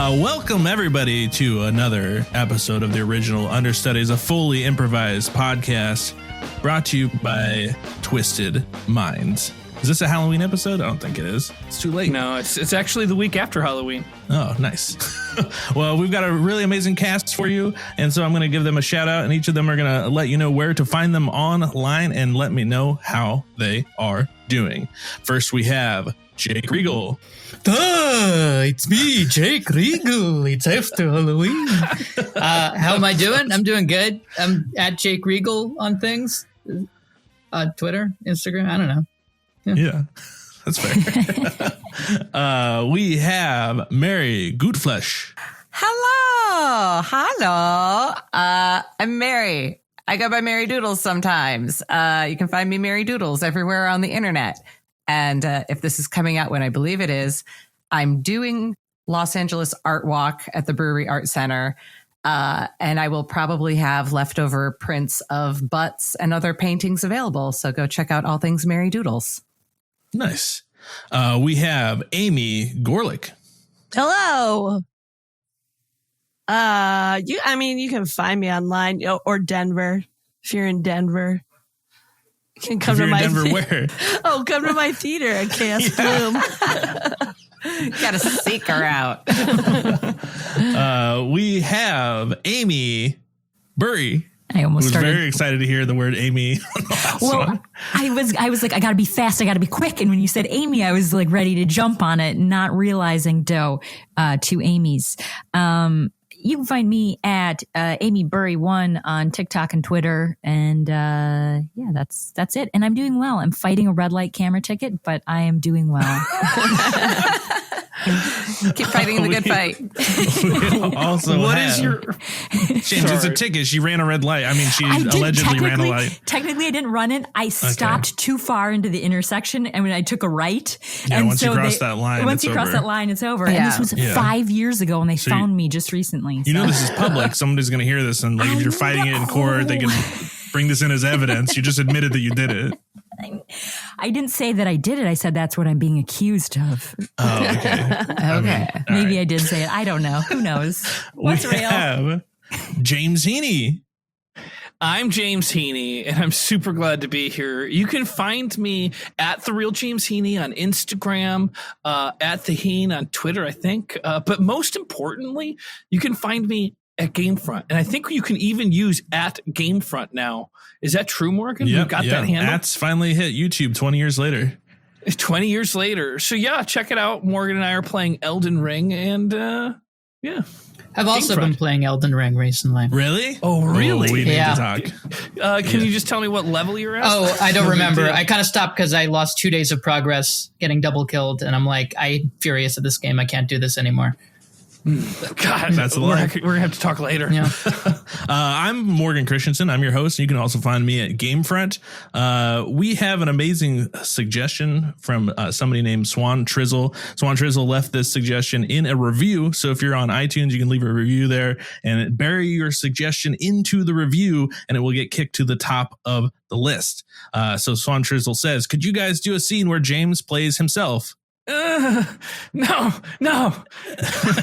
Welcome, everybody, to another episode of the Original Understudies, a fully improvised podcast brought to you by Twisted Minds. Is this a Halloween episode? I don't think it is. It's too late. No, it's actually the week after Halloween. Oh, nice. Well, we've got a really amazing cast for you, and so I'm going to give them a shout out, and each of them are going to let you know where to find them online and let me know how they are doing. First, we have Jake Regal. It's me, Jake Regal. It's after Halloween. How am I doing? I'm doing good. I'm at Jake Regal on things. Twitter, Instagram, I don't know. Yeah, that's fair. We have Mary Goodflesh. Hello. I'm Mary. I go by Mary Doodles sometimes. You can find me Mary Doodles everywhere on the internet. And if this is coming out when I believe it is, I'm doing Los Angeles Art Walk at the Brewery Art Center. And I will probably have leftover prints of butts and other paintings available. So go check out all things Mary Doodles. Nice. We have Amy Gorlick. Hello. You can find me online or Denver. If you're in Denver, you can come to my Denver. Where? Oh, come to my theater at KS Bloom. Got to seek her out. We have Amy Burry. I almost started. Very excited to hear the word Amy. Well, I was like, I got to be fast. I got to be quick. And when you said Amy, I was like ready to jump on it, not realizing two Amy's. You can find me at Amy Burry1 on TikTok and Twitter. And yeah, that's it. And I'm doing well. I'm fighting a red light camera ticket, but I am doing well. Keep fighting the good fight. Also, What is your... It's a ticket. She ran a red light. I mean, she allegedly ran a light. Technically, I didn't run it. I stopped too far into the intersection, and when I took a right. Yeah, and once you cross that line, once you cross that line, it's over. Yeah. And this was 5 years ago, and they found me just recently. You know this is public. Somebody's going to hear this, and like if you're fighting it in court, they can bring this in as evidence. You just admitted that you did it. I didn't say that I did it. I said that's what I'm being accused of. Oh, okay. Okay. Maybe right. I did say it. I don't know. Who knows? What's we real? Have James Heaney. I'm James Heaney, and I'm super glad to be here. You can find me at The Real James Heaney on Instagram, at The Heen on Twitter, I think. But most importantly, you can find me at Gamefront. And I think you can even use at Gamefront now. Is that true, Morgan? Yep, you got that handle? That's finally hit YouTube 20 years later. 20 years later. So yeah, check it out. Morgan and I are playing Elden Ring, and yeah. I've also been playing Elden Ring recently. Really? Oh, really? We need Yeah. to talk. Can you just tell me what level you're at? Oh, I don't remember. I kind of stopped because I lost 2 days of progress getting double killed, and I'm like, I'm furious at this game. I can't do this anymore. God, That's a lot. We're gonna have to talk later. Yeah. I'm Morgan Christensen. I'm your host. You can also find me at Gamefront. We have an amazing suggestion from somebody named Swantrizzle. Swantrizzle left this suggestion in a review. So if you're on iTunes, you can leave a review there and bury your suggestion into the review, and it will get kicked to the top of the list. So Swantrizzle says, could you guys do a scene where James plays himself? No.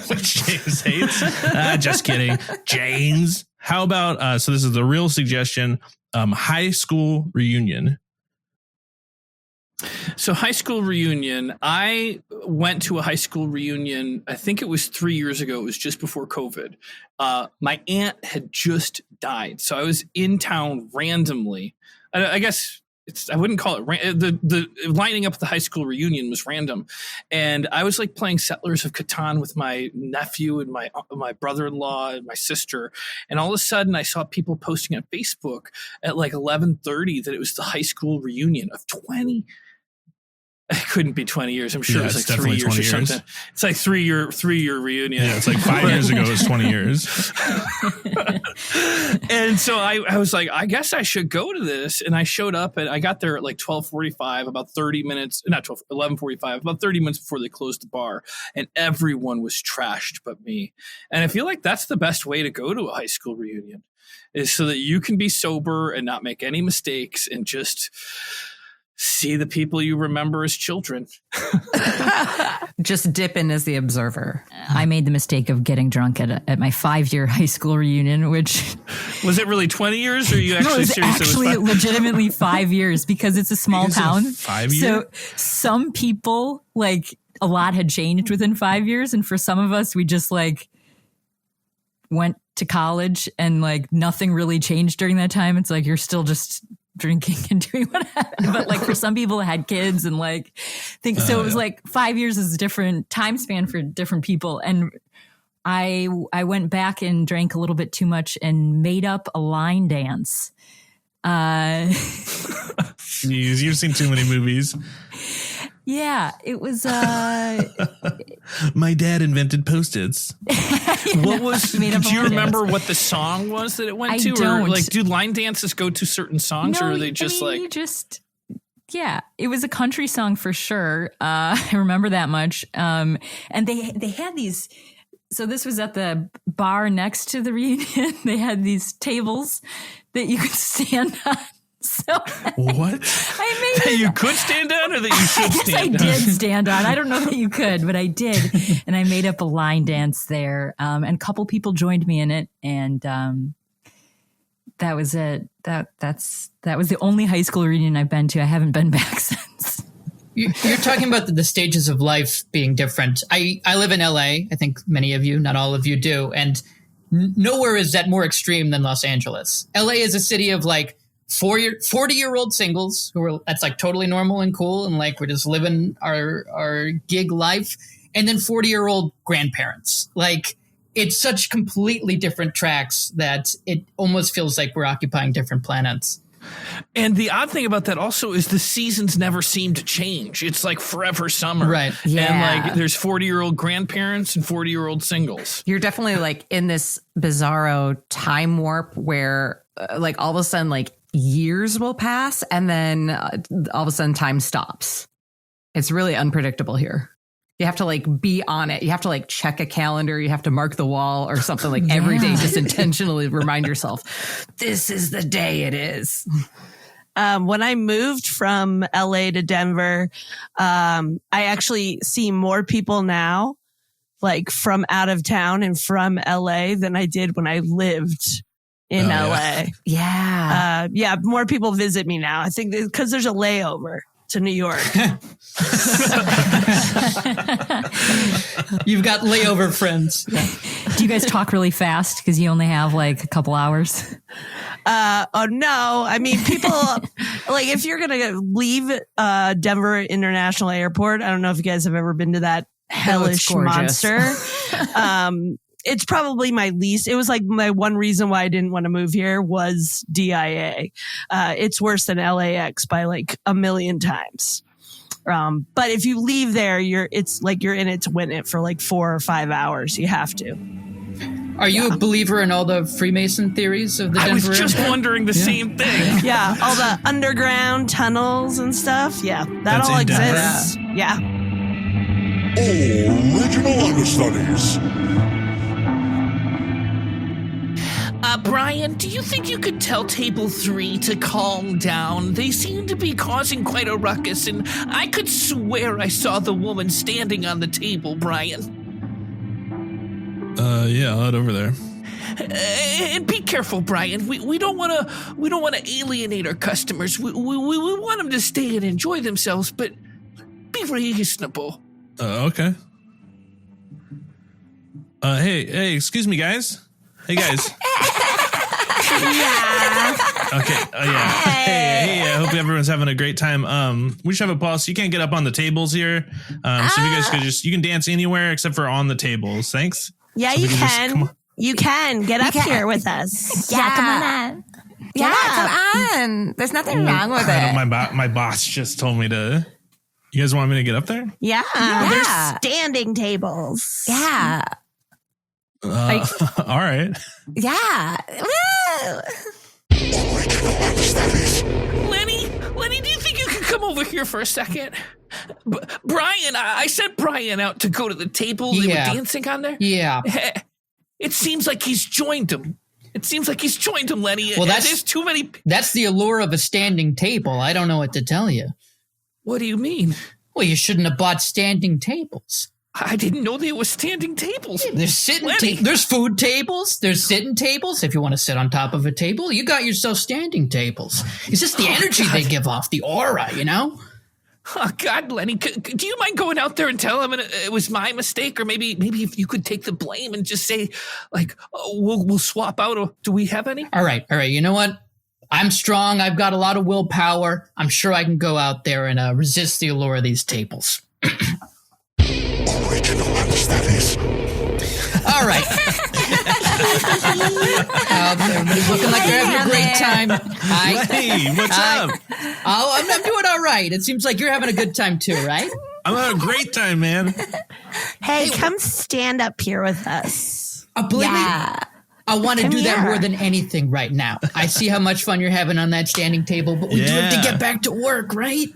Which James hates. Just kidding. James. How about, so this is the real suggestion, high school reunion. So high school reunion, I went to a high school reunion, I think it was 3 years ago. It was just before COVID. My aunt had just died. So I was in town randomly. I guess I wouldn't call it the lining up the high school reunion was random, and I was like playing Settlers of Catan with my nephew and my brother-in-law and my sister, and all of a sudden I saw people posting on Facebook at like 11:30 that it was the high school reunion of 20. It couldn't be 20 years. I'm sure it was like 3 years or something. It's like three year reunion. Yeah, it's like 5 years ago. It was 20 years. And so I was like, I guess I should go to this. And I showed up, and I got there at like 12:45, about 30 minutes, not 11:45, about 30 minutes before they closed the bar. And everyone was trashed but me. And I feel like that's the best way to go to a high school reunion, is so that you can be sober and not make any mistakes and just See the people you remember as children. Just dip in as the observer. I made the mistake of getting drunk at my 5-year high school reunion, which Was it really 20 years, or are you actually no, it was serious? actually It was legitimately 5 years because it's a small town. 5 years? So some people, like, a lot had changed within 5 years, and for some of us, we just like went to college and like nothing really changed during that time. It's like you're still just drinking and doing whatever. But like for some people, it had kids and like things. So it was like 5 years is a different time span for different people. And I went back and drank a little bit too much and made up a line dance. Jeez, you've seen too many movies. Yeah, it was. My dad invented Post-its. What was? Made up Do you a line remember dance. what the song was that it went I to? Or don't. like, do line dances go to certain songs, or are they just you just. Yeah, it was a country song for sure. I remember that much. And they had these. So this was at the bar next to the reunion. They had these tables that you could stand on. So What? I made that you could stand on, or that you should Yes, I stand on? did stand on. I don't know that you could, but I did. And I made up a line dance there. And a couple people joined me in it. And that was it. That was the only high school reunion I've been to. I haven't been back since. You're talking about the stages of life being different. I live in LA. I think many of you, not all of you, do. And nowhere is that more extreme than Los Angeles. LA is a city of like 40-year-old singles who are, that's like totally normal and cool. And like, we're just living our gig life. And then 40-year-old grandparents. Like, it's such completely different tracks that it almost feels like we're occupying different planets. And the odd thing about that also is the seasons never seem to change. It's like forever summer. Right. Yeah. And like there's 40-year-old grandparents and 40-year-old singles. You're definitely like in this bizarro time warp where like all of a sudden like years will pass and then all of a sudden time stops. It's really unpredictable here. You have to like be on it. You have to like check a calendar. You have to mark the wall or something like every day. Just intentionally remind yourself, this is the day it is. When I moved from LA to Denver, I actually see more people now, like from out of town and from LA than I did when I lived in LA. Yeah. Yeah, more people visit me now. I think because there's a layover to New York. You've got layover friends. Do you guys talk really fast because you only have like a couple hours? Oh no. I mean, people like if you're going to leave Denver International Airport, I don't know if you guys have ever been to that hellish monster. It's probably my least. It was like my one reason why I didn't want to move here was DIA. It's worse than LAX by like a million times. But if you leave there, it's like you're in it to win it for like 4 or 5 hours. You have to. Are you a believer in all the Freemason theories of the Denver? I was just wondering the same thing. Yeah, all the underground tunnels and stuff. Yeah, that That's all in Denver? exists. Yeah. Original Understudies. Brian, do you think you could tell Table 3 to calm down? They seem to be causing quite a ruckus, and I could swear I saw the woman standing on the table, Brian. Yeah, I'll head over there. And be careful, Brian. We don't want to alienate our customers. We want them to stay and enjoy themselves, but be reasonable. Okay. Hey, excuse me, guys. Hey, guys. Okay. Yeah. Hey. I hope everyone's having a great time. We just have a policy. You can't get up on the tables here. So if you guys could you can dance anywhere except for on the tables. Thanks. Yeah, So you we can just- can. come on. You can get up here with us. Yeah, come on. Yeah, come on. There's nothing wrong with I know it. my boss just told me to. You guys want me to get up there? Yeah, Yeah. there's standing tables. Yeah. All right. Yeah. Woo! Lenny, do you think you could come over here for a second? Brian, I sent Brian out to go to the table they were dancing on there. Yeah. It seems like he's joined them. Lenny. Well, There's too many. That's the allure of a standing table. I don't know what to tell you. What do you mean? Well, you shouldn't have bought standing tables. I didn't know there was standing tables. There's sitting tables. There's food tables. There's sitting tables. If you want to sit on top of a table, you got yourself standing tables. It's just the energy they give off, the aura, you know? Oh, God, Lenny, do you mind going out there and tell him it was my mistake? Or maybe if you could take the blame and just say, like, we'll swap out. Or do we have any? All right. You know what? I'm strong. I've got a lot of willpower. I'm sure I can go out there and resist the allure of these tables. Original Understudies. All right. Everybody's looking like they're having a great time. Hey, what's up? I'm doing all right. It seems like you're having a good time too, right? I'm having a great time, man. Hey, come stand up here with us. Believe me, I want to Come do that here. more than anything right now. I see how much fun you're having on that standing table, but we do have to get back to work, right?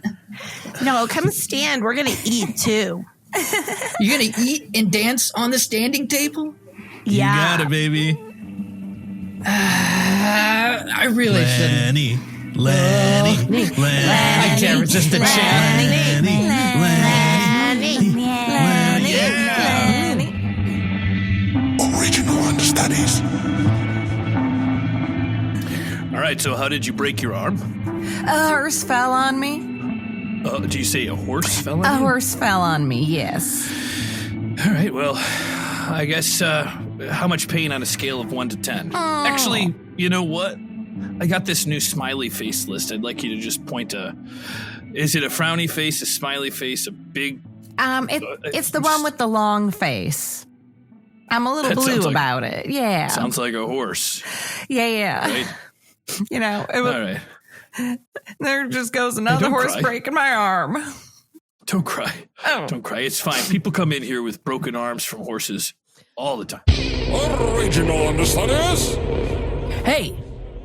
No, come stand. We're going to eat too. You're going to eat and dance on the standing table? You got it, baby. I really shouldn't. Lenny. I can't resist the chant. Original Understudies. All right, so how did you break your arm? A horse fell on me. Do you say a horse fell on A you? horse fell on me, yes. All right, well, I guess how much pain on a scale of 1 to 10? Actually, you know what? I got this new smiley face list. I'd like you to just point to... Is it a frowny face, a smiley face, a big... It's the one with the long face. I'm a little That sounds blue like- about it. Yeah. Sounds like a horse, Yeah. right? You know, All right. there just goes another don't horse cry. breaking my arm. Don't cry. Oh. Don't cry. It's fine. People come in here with broken arms from horses all the time. Original Understudies. Hey,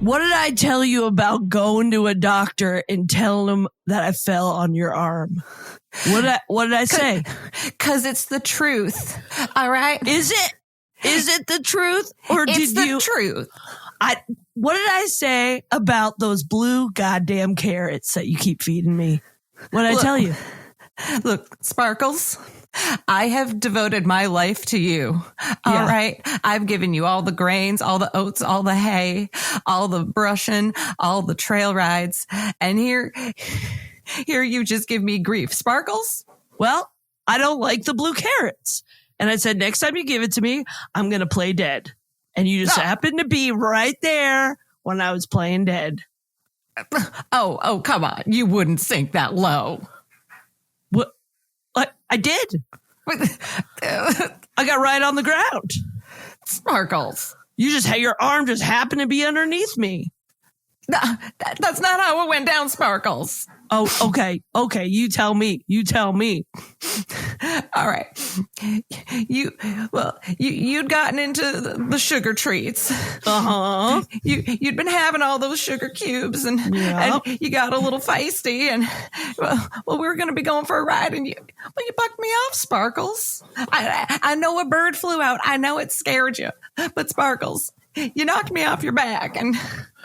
what did I tell you about going to a doctor and telling him that I fell on your arm? What did I say? Because it's the truth. All right? Is it the truth? Or It's did the you truth. what did I say about those blue goddamn carrots that you keep feeding me? What did I tell you? Look, Sparkles, I have devoted my life to you. All Yeah. right. I've given you all the grains, all the oats, all the hay, all the brushing, all the trail rides. And here you just give me grief. Sparkles? Well, I don't like the blue carrots. And I said, next time you give it to me, I'm going to play dead. And you just happened to be right there when I was playing dead. Oh, come on. You wouldn't sink that low. What? I did. I got right on the ground. Sparkles. You just had your arm just happened to be underneath me. That's not how it went down, Sparkles. Oh, okay. Okay. You tell me. All right. You'd gotten into the sugar treats. Uh-huh. You'd been having all those sugar cubes and you got a little feisty and we were going to be going for a ride and you bucked me off, Sparkles. I know a bird flew out. I know it scared you, but Sparkles, you knocked me off your back and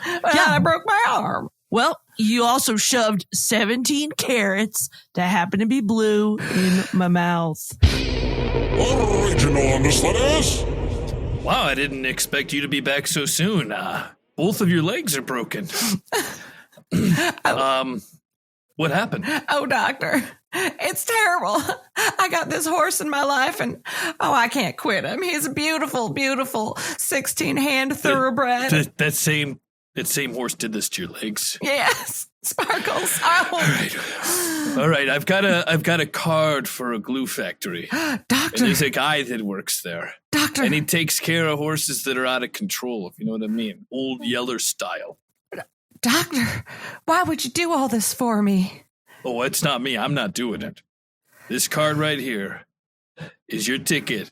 I broke my arm. Well, you also shoved 17 carrots that happen to be blue in my mouth. Original Understudies. Wow, I didn't expect you to be back so soon. Both of your legs are broken. What happened? Oh, doctor, it's terrible. I got this horse in my life and, I can't quit him. He's a beautiful, beautiful 16-hand thoroughbred. That same horse did this to your legs. Yes, Sparkles. Oh. All right. I've got a card for a glue factory. And Doctor, there's a guy that works there. doctor, And he takes care of horses that are out of control, if you know what I mean. Old Yeller style. doctor, why would you do all this for me? Oh, it's not me. I'm not doing it. This card right here is your ticket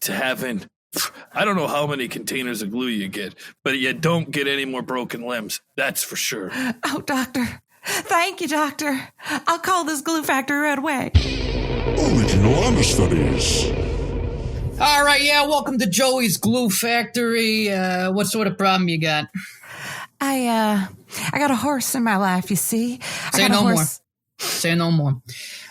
to having, I don't know how many containers of glue you get, but you don't get any more broken limbs. That's for sure. Oh, doctor, thank you, doctor. I'll call this glue factory right away. Original Understudies. All right, welcome to Joey's Glue Factory. What sort of problem you got? I got a horse in my life, you see. Say I got no a more. horse. Say no more.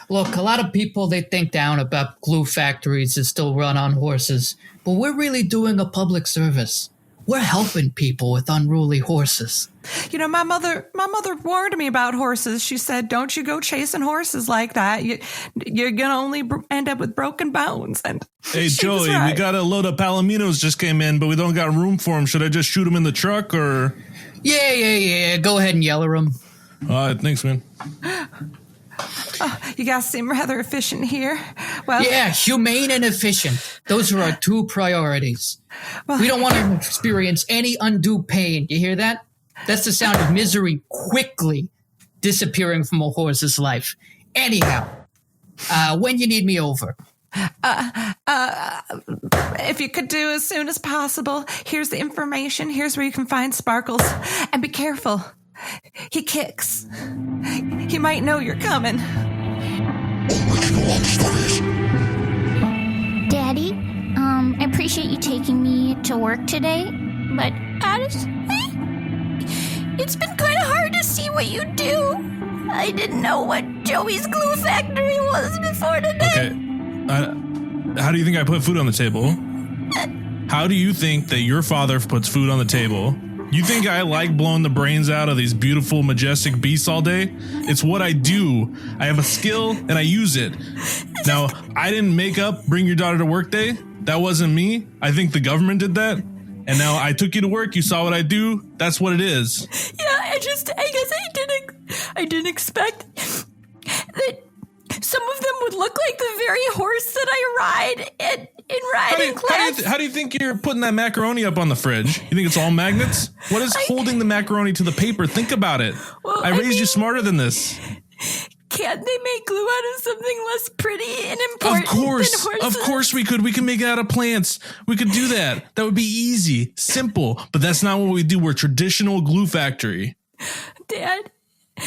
Look, a lot of people, they think down about glue factories that still run on horses, but we're really doing a public service. We're helping people with unruly horses. You know, my mother warned me about horses. She said, "Don't you go chasing horses like that. You're gonna only end up with broken bones." And hey, Joey, we got a load of palominos just came in, but we don't got room for them. Should I just shoot them in the truck or? Yeah. Go ahead and yell at them. All right, thanks, man. You guys seem rather efficient here. Well, yeah, humane and efficient. Those are our two priorities. We don't want to experience any undue pain. You hear that? That's the sound of misery quickly disappearing from a horse's life. Anyhow, when you need me over? If you could do as soon as possible, here's the information. Here's where you can find Sparkles. And be careful. He kicks. He might know you're coming. Original Understudies. Daddy, I appreciate you taking me to work today, but honestly, it's been kind of hard to see what you do. I didn't know what Joey's glue factory was before today. Okay. How do you think I put food on the table? How do you think that your father puts food on the table? You think I like blowing the brains out of these beautiful, majestic beasts all day? It's what I do. I have a skill and I use it. Now, I didn't make up bring your daughter to work day. That wasn't me. I think the government did that. And now I took you to work. You saw what I do. That's what it is. Yeah, I guess I didn't expect that some of them would look like the very horse that I ride in riding class. How do you think you're putting that macaroni up on the fridge? You think it's all magnets? What is holding the macaroni to the paper? Think about it. Well, I raised you smarter than this. Can't they make glue out of something less pretty and important than horses? Of course we could. We can make it out of plants. We could do that. That would be easy, simple. But that's not what we do. We're a traditional glue factory. Dad?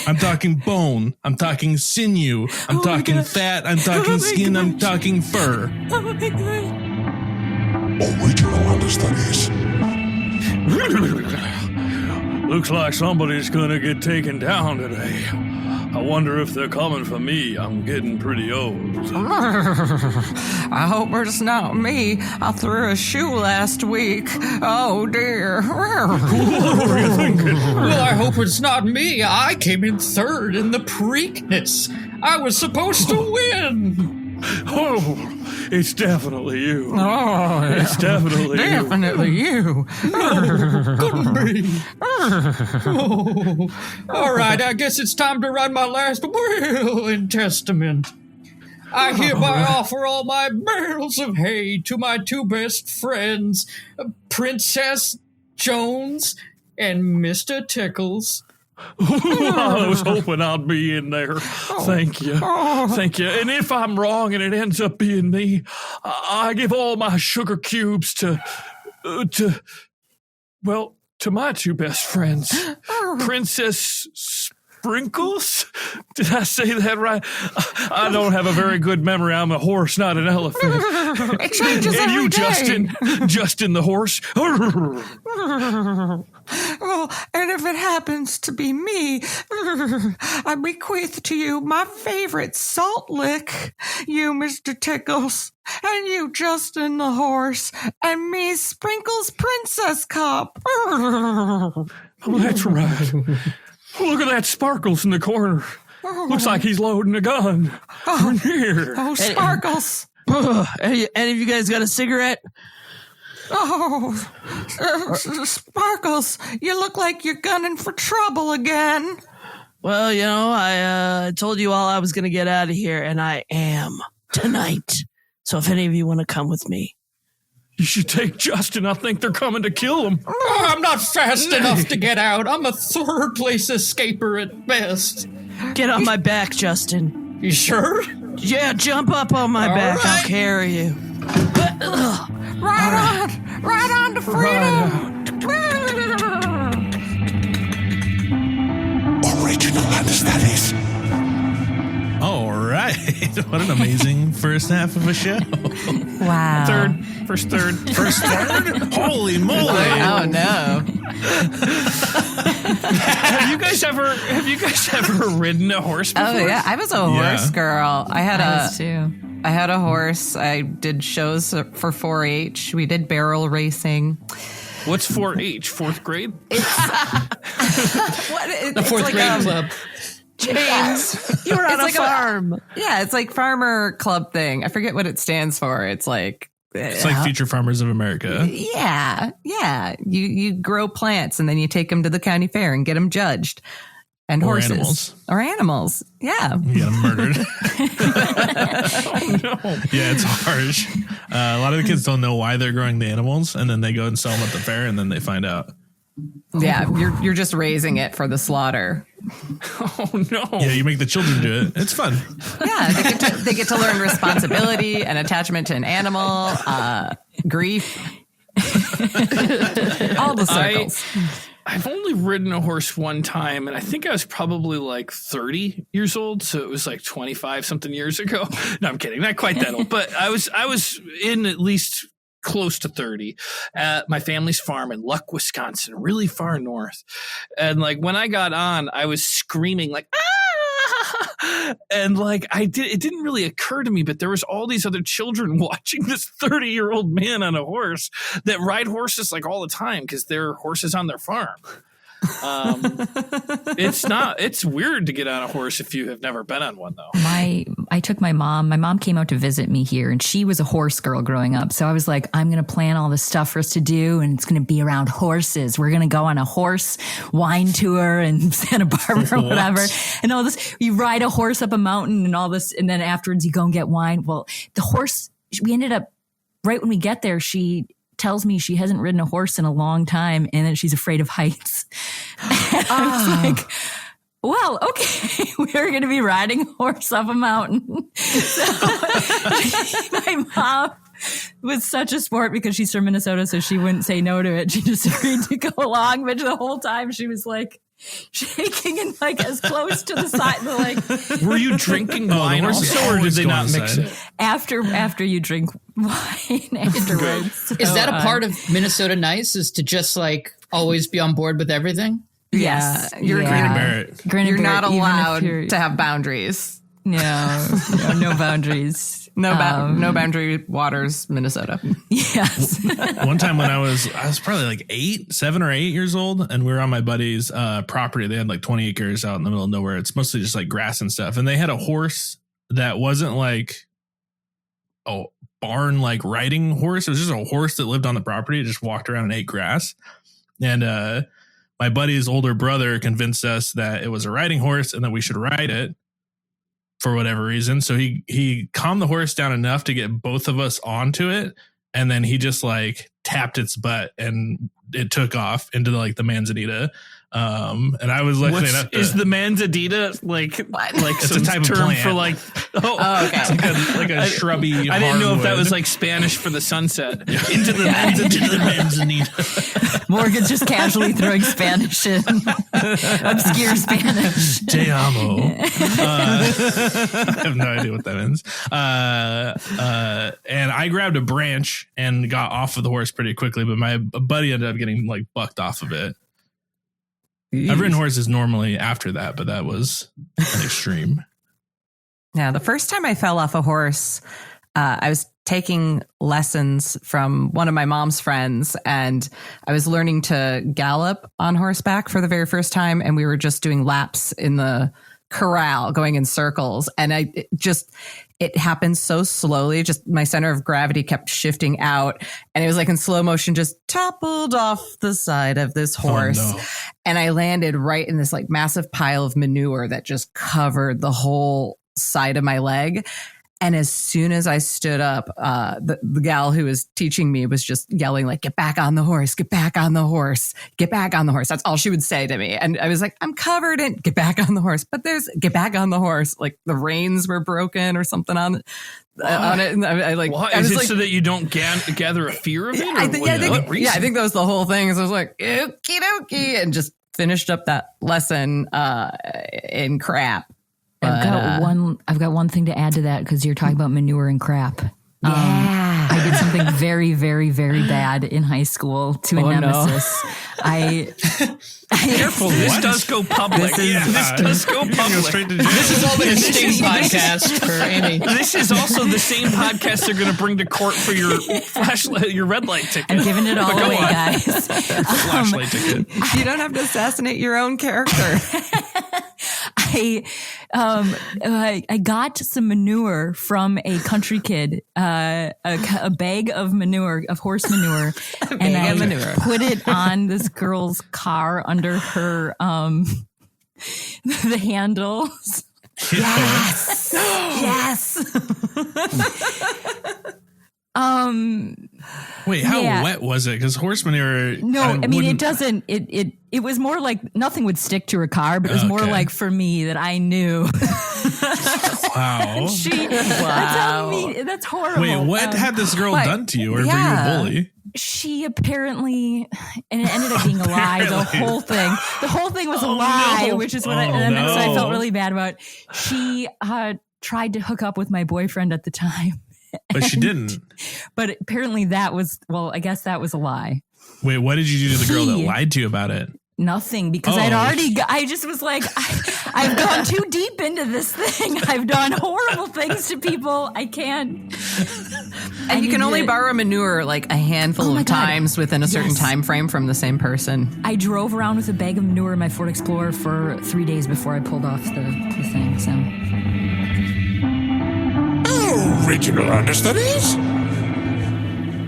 I'm talking bone. I'm talking sinew. I'm talking fat. I'm talking skin. I'm talking fur. Oh my God. Original Understudies. Looks like somebody's gonna get taken down today. I wonder if they're coming for me. I'm getting pretty old. I hope it's not me. I threw a shoe last week. Oh, dear. What were you thinking? Well, I hope it's not me. I came in third in the Preakness. I was supposed to win. Oh, it's definitely you. Oh, It's definitely you. Couldn't be. Oh. All right, I guess it's time to write my last will and testament. I hereby offer all my bales of hay to my two best friends, Princess Jones and Mr. Tickles. I was hoping I'd be in there. Thank you. Thank you. And if I'm wrong and it ends up being me, I give all my sugar cubes to my two best friends. Princess Sprinkles? Did I say that right? I don't have a very good memory. I'm a horse, not an elephant. It changes And every you, day. Justin the horse. Oh, and if it happens to be me, I bequeath to you my favorite salt lick, you, Mr. Tickles, and you, Justin the horse, and me, Sprinkles Princess Cup. Oh, that's right. Look at that Sparkles in the corner. Looks like he's loading a gun. Here. Oh, Sparkles. Any of you guys got a cigarette? Oh, Sparkles, you look like you're gunning for trouble again. Well, you know, I told you all I was going to get out of here, and I am tonight. So if any of you want to come with me. You should take Justin. I think they're coming to kill him. Oh, I'm not fast enough to get out. I'm a third-place escaper at best. Get on my back, Justin. You sure? Yeah, jump up on my back. right. I'll carry you. Right on to freedom. Original Understudies. All right. What an amazing first half of a show. Wow. First third. First third? Holy moly. Oh, no. Have you guys ever ridden a horse before? Oh yeah, I was a horse girl. I was too. had a horse. I did shows for 4-H. We did barrel racing. What's 4-H? Fourth grade? The fourth grade club. James, you were on a farm. Yeah, it's like farmer club thing. I forget what it stands for. It's like Future Farmers of America. Yeah. You grow plants and then you take them to the county fair and get them judged. And Or horses. animals. Or animals. Yeah. You get them murdered. Oh, no. Yeah, it's harsh. A lot of the kids don't know why they're growing the animals, and then they go and sell them at the fair, and then they find out. Yeah, you're just raising it for the slaughter. Oh, no. Yeah, you make the children do it. It's fun. Yeah, they get to learn responsibility and attachment to an animal, grief, all the circles. I've only ridden a horse one time, and I think I was probably like 30 years old, so it was like 25 something years ago. No, I'm kidding, not quite that old, but I was in at least close to 30 at my family's farm in Luck, Wisconsin, really far north. And like when I got on, I was screaming like, ah! And like it didn't really occur to me, but there was all these other children watching this 30-year-old man on a horse that ride horses like all the time because they're horses on their farm. It's weird to get on a horse if you have never been on one though. I took my mom came out to visit me here, and she was a horse girl growing up. So I was like, I'm going to plan all this stuff for us to do, and it's going to be around horses. We're going to go on a horse wine tour in Santa Barbara or whatever. And all this, you ride a horse up a mountain and all this. And then afterwards you go and get wine. Well, the horse, we ended up right when we get there, she tells me she hasn't ridden a horse in a long time and that she's afraid of heights. I was like, well, okay, we're going to be riding a horse up a mountain. So my mom was such a sport because she's from Minnesota, so she wouldn't say no to it. She just agreed to go along, but the whole time she was like shaking and like as close to the side. Like, were you drinking wine also, or did they not mix it? After you drink wine afterwards. Is that a part of Minnesota Nice? Is to just like always be on board with everything? Yes. You're You're not allowed to have boundaries. No boundaries. No boundary waters, Minnesota. Yes. One time when I was probably like 7 or 8 years old, and we were on my buddy's property. They had like 20 acres out in the middle of nowhere. It's mostly just like grass and stuff. And they had a horse that wasn't like a barn like riding horse. It was just a horse that lived on the property. It just walked around and ate grass. And my buddy's older brother convinced us that it was a riding horse and that we should ride it for whatever reason. So he calmed the horse down enough to get both of us onto it. And then he just like tapped its butt and it took off into like the manzanita. And I was looking it up. Is the manzanita like it's some a type of term plant for like? Oh, okay. It's like a shrubby. I didn't know if that hardwood. was like Spanish for the sunset. Into the manzanita. Morgan's just casually throwing Spanish in. Obscure Spanish. Te amo. I have no idea what that means. And I grabbed a branch and got off of the horse pretty quickly, but my buddy ended up getting like bucked off of it. I've ridden horses normally after that, but that was an extreme. Yeah, the first time I fell off a horse, I was taking lessons from one of my mom's friends, and I was learning to gallop on horseback for the very first time, and we were just doing laps in the corral, going in circles, and it happened so slowly. Just my center of gravity kept shifting out, and it was like in slow motion, just toppled off the side of this horse. Oh, no. And I landed right in this like massive pile of manure that just covered the whole side of my leg. And as soon as I stood up, the gal who was teaching me was just yelling like, "Get back on the horse, get back on the horse, get back on the horse." That's all she would say to me. And I was like, I'm covered in, get back on the horse. But get back on the horse. Like the reins were broken or something on it. And I like, Why? I Is was it like, so that you don't gather a fear of it? I think that was the whole thing. So I was like, okie dokie, and just finished up that lesson in crap. I've got one thing to add to that because you're talking about manure and crap. Yeah. I did something very, very, very bad in high school to a nemesis. Careful, this does go public. This does go public. This has all been a sting podcast for Amy. This is also the same podcast they're going to bring to court for your flashlight, your red light ticket. I'm giving it all away, guys. Flashlight ticket. You don't have to assassinate your own character. I got some manure from a country kid, a bag of manure, of horse manure, and I put it on this girl's car under her the handles. Yes. Yes. Wait, how wet was it? Because horse manure. No, I mean it doesn't. It was more like nothing would stick to her car, but it was more like for me that I knew. Wow. That's horrible. Wait, what had this girl done to you, or were you a bully? She apparently, and it ended up being a lie. The whole thing was a lie, which is what so I felt really bad about. She tried to hook up with my boyfriend at the time. But she didn't. But apparently I guess that was a lie. Wait, what did you do to the girl that lied to you about it? Nothing, because I just was like, I've gone too deep into this thing. I've done horrible things to people. I can't. And you can only borrow manure like a handful of times within a certain time frame from the same person. I drove around with a bag of manure in my Ford Explorer for 3 days before I pulled off the thing. So. Original Understudies?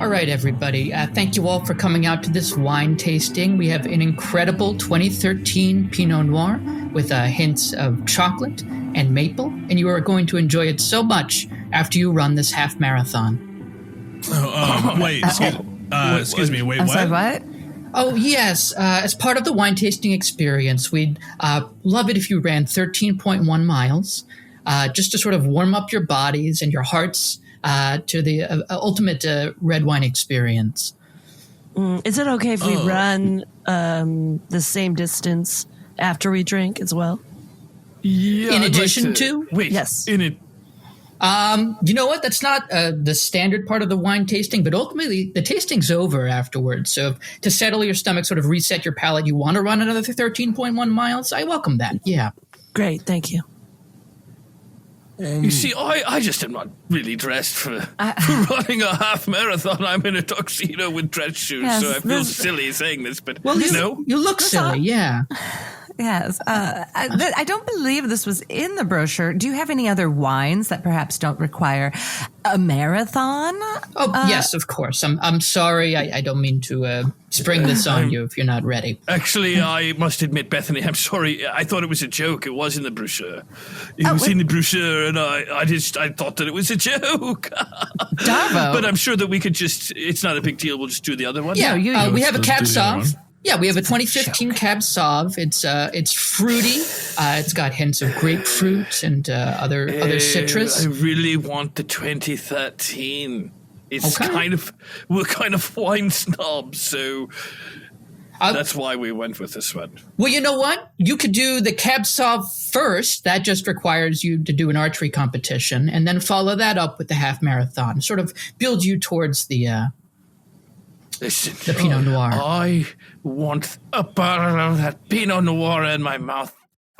All right, everybody. Thank you all for coming out to this wine tasting. We have an incredible 2013 Pinot Noir with hints of chocolate and maple, and you are going to enjoy it so much after you run this half marathon. Wait, excuse me. Wait, I'm what? sorry, what? Oh, yes. As part of the wine tasting experience, we'd love it if you ran 13.1 miles just to sort of warm up your bodies and your hearts to the ultimate red wine experience. Is it okay if we run the same distance after we drink as well? Yeah. In addition to? Wait. Yes. In it. You know what? That's not the standard part of the wine tasting, but ultimately the tasting's over afterwards. So to settle your stomach, sort of reset your palate, you want to run another 13.1 miles? I welcome that. Yeah. Great. Thank you. You see, I just am not really dressed for running a half marathon. I'm in a tuxedo with dress shoes, so I feel silly saying this, but well, you look silly, yeah. Yes. I don't believe this was in the brochure. Do you have any other wines that perhaps don't require a marathon? Oh, yes, of course. I'm sorry. I don't mean to spring this on you if you're not ready. Actually, I must admit, Bethany, I'm sorry. I thought it was a joke. It was in the brochure. It was in the brochure, and I thought that it was a joke. Darvo. But I'm sure that we could it's not a big deal. We'll just do the other one. Yeah, we have a Cab Sauv. Yeah, we have a It's a 2015 Cab Sauv. It's fruity. It's got hints of grapefruit and other citrus. I really want the 2013. It's we're kind of wine snobs, so that's why we went with this one. Well, you know what? You could do the Cab Sauv first. That just requires you to do an archery competition, and then follow that up with the half marathon. Sort of build you towards the Pinot Noir. I want a bottle of that Pinot Noir in my mouth.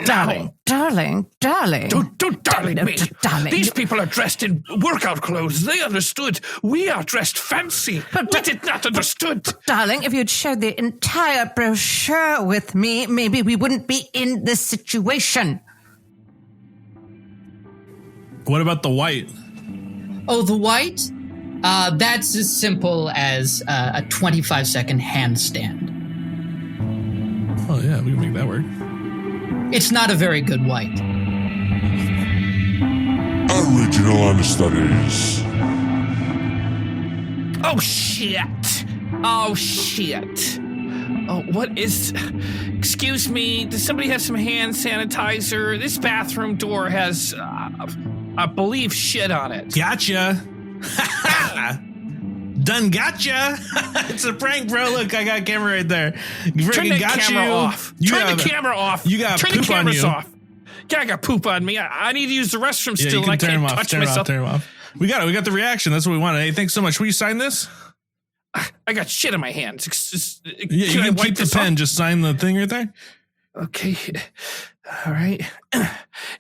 Darling. Don't darling me. Darling. These people are dressed in workout clothes. They understood. We are dressed fancy. We did not understood. Darling, if you'd shared the entire brochure with me, maybe we wouldn't be in this situation. What about the white? Oh, the white? That's as simple as a 25-second handstand. Oh, yeah, we can make that work. It's not a very good white. Original Understudies. Oh, shit. Oh, what is... Excuse me, does somebody have some hand sanitizer? This bathroom door has, I believe, shit on it. Gotcha. Done gotcha. It's a prank, bro. Look, I got a camera right there. Turn the camera off. Turn the camera off. You got Turn poop the cameras on you. off. Yeah, I got poop on me. I need to use the restroom Yeah, still, you can and I turn can't him off. touch Turn him myself. off. Turn him off. We got it. We got the reaction. That's what we wanted. Hey, thanks so much. Will you sign this? I got shit in my hands. Yeah, you can keep the pen. Just sign the thing right there. Okay. All right.